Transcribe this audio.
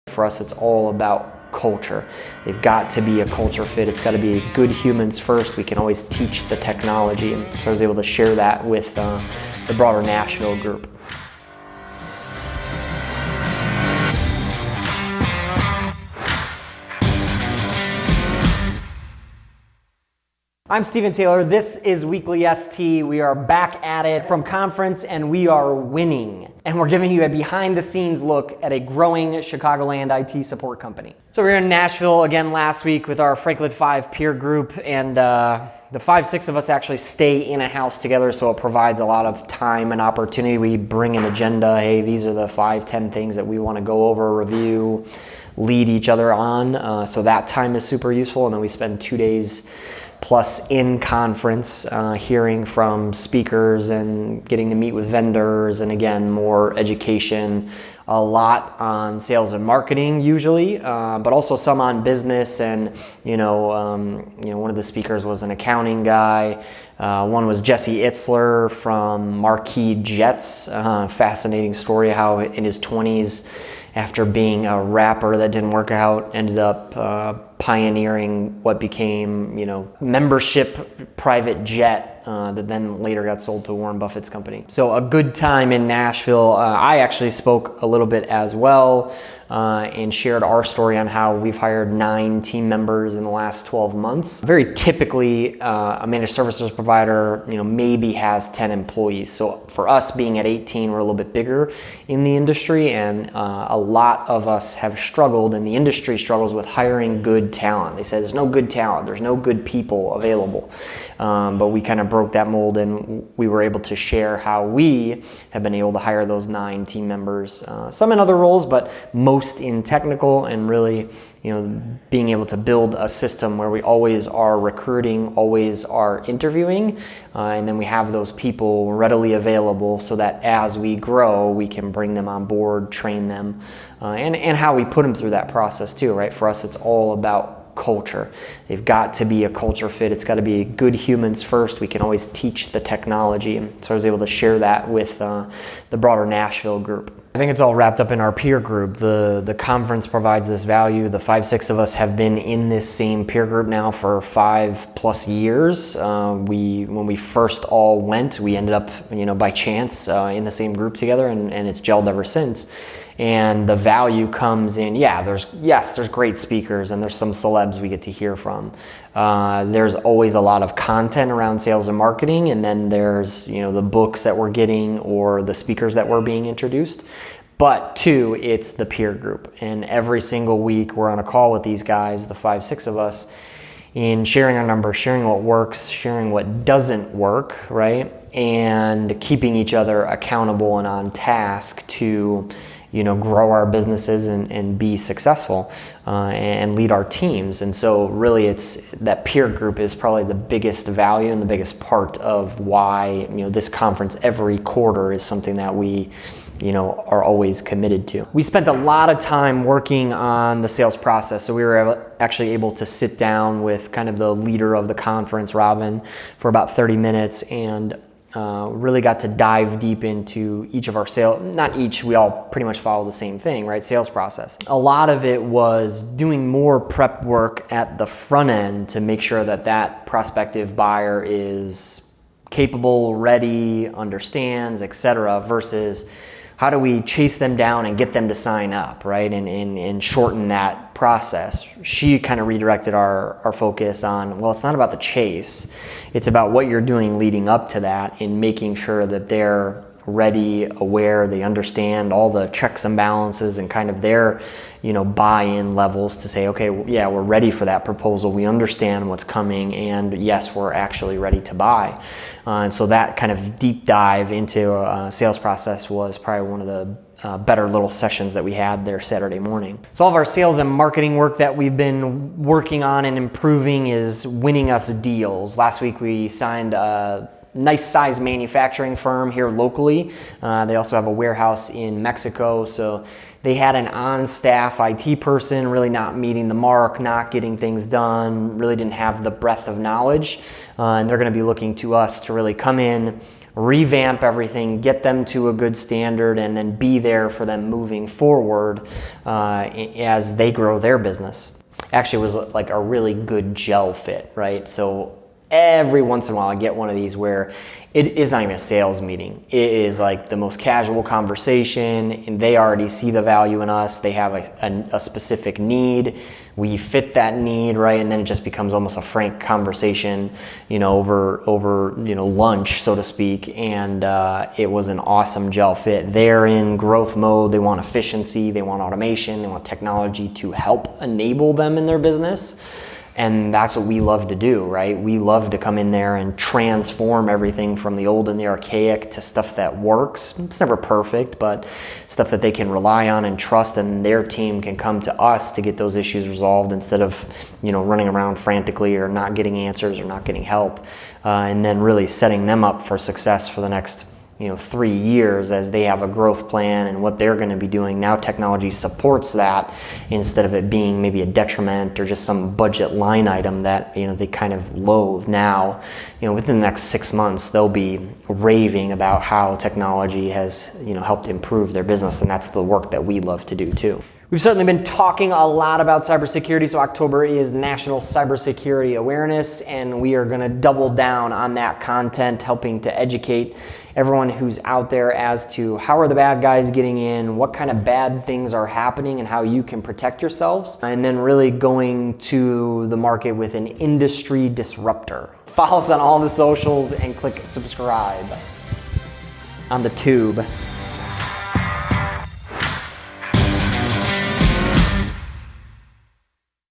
For us, it's all about culture. They've got to be a culture fit. It's got to be good humans first. We can always teach the technology. And so I was able to share that with the broader Nashville group. I'm Stephen Taylor. This is WeeklyST. We are back at it from conference and we are winning. And we're giving you a behind the scenes look at a growing Chicagoland IT support company. So we were in Nashville again last week with our Franklin 5 peer group, and the 5-6 of us actually stay in a house together, so it provides a lot of time and opportunity. We bring an agenda. Hey, these are the 5-10 things that we want to go over, review, lead each other on. So that time is super useful. And then we spend 2 days plus in conference, hearing from speakers and getting to meet with vendors, and again, more education, a lot on sales and marketing usually, but also some on business. And one of the speakers was an accounting guy. One was Jesse Itzler from Marquis Jets. Fascinating story how in his 20s, after being a rapper that didn't work out, ended up pioneering what became, membership private jet that then later got sold to Warren Buffett's company. So a good time in Nashville. I actually spoke a little bit as well and shared our story on how we've hired 9 team members in the last 12 months. Very typically, a managed services provider, maybe has 10 employees. So for us being at 18, we're a little bit bigger in the industry, and a lot of us have struggled, and the industry struggles with hiring good talent. They say there's no good talent, there's no good people available. But we kind of broke that mold, and we were able to share how we have been able to hire those 9 team members, some in other roles, but most in technical, and really, being able to build a system where we always are recruiting, always are interviewing, and then we have those people readily available so that as we grow, we can bring them on board, train them, and how we put them through that process too, right? For us, it's all about culture. They've got to be a culture fit. It's got to be good humans first. We can always teach the technology. And so I was able to share that with the broader Nashville group. I think it's all wrapped up in our peer group. The conference provides this value. The 5-6 of us have been in this same peer group now for 5+ years. When we first all went, we ended up, by chance in the same group together, and it's gelled ever since. And the value comes in, there's great speakers and there's some celebs we get to hear from. There's always a lot of content around sales and marketing, and then there's, the books that we're getting or the speakers that we're being introduced. But 2, it's the peer group. And every single week we're on a call with these guys, the 5-6 of us, in sharing our numbers, sharing what works, sharing what doesn't work, right? And keeping each other accountable and on task to grow our businesses and be successful and lead our teams. And so really it's that peer group is probably the biggest value and the biggest part of why this conference every quarter is something that we are always committed to. We spent a lot of time working on the sales process. So we were actually able to sit down with kind of the leader of the conference, Robin, for about 30 minutes, and really got to dive deep into each of our not each, we all pretty much follow the same thing, right? Sales process. A lot of it was doing more prep work at the front end to make sure that prospective buyer is capable, ready, understands, etc., versus how do we chase them down and get them to sign up, right? And shorten that process. She kind of redirected our focus on, well, it's not about the chase. It's about what you're doing leading up to that, in making sure that they're ready, aware, they understand all the checks and balances and kind of their, buy-in levels to say, okay, yeah, we're ready for that proposal. We understand what's coming, and yes, we're actually ready to buy. And so that kind of deep dive into a sales process was probably one of the better little sessions that we had there Saturday morning. So all of our sales and marketing work that we've been working on and improving is winning us deals. Last week we signed a nice size manufacturing firm here locally. They also have a warehouse in Mexico. So they had an on-staff IT person really not meeting the mark, not getting things done, really didn't have the breadth of knowledge. And they're going to be looking to us to really come in, revamp everything, get them to a good standard, and then be there for them moving forward as they grow their business. Actually, it was like a really good gel fit, right? So every once in a while I get one of these where it is not even a sales meeting. It is like the most casual conversation, and they already see the value in us. They have a specific need. We fit that need, right? And then it just becomes almost a frank conversation, over lunch, so to speak. And it was an awesome gel fit. They're in growth mode. They want efficiency. They want automation. They want technology to help enable them in their business. And that's what we love to do, right? We love to come in there and transform everything from the old and the archaic to stuff that works. It's never perfect, but stuff that they can rely on and trust, and their team can come to us to get those issues resolved instead of, running around frantically or not getting answers or not getting help. And then really setting them up for success for the next 3 years as they have a growth plan and what they're going to be doing. Now technology supports that instead of it being maybe a detriment or just some budget line item that they kind of loathe. Now, within the next 6 months, they'll be raving about how technology has helped improve their business, and that's the work that we love to do too. We've certainly been talking a lot about cybersecurity, so October is National Cybersecurity Awareness, and we are going to double down on that content, helping to educate everyone who's out there as to how are the bad guys getting in, what kind of bad things are happening, and how you can protect yourselves, and then really going to the market with an industry disruptor. Follow us on all the socials and click subscribe on the tube.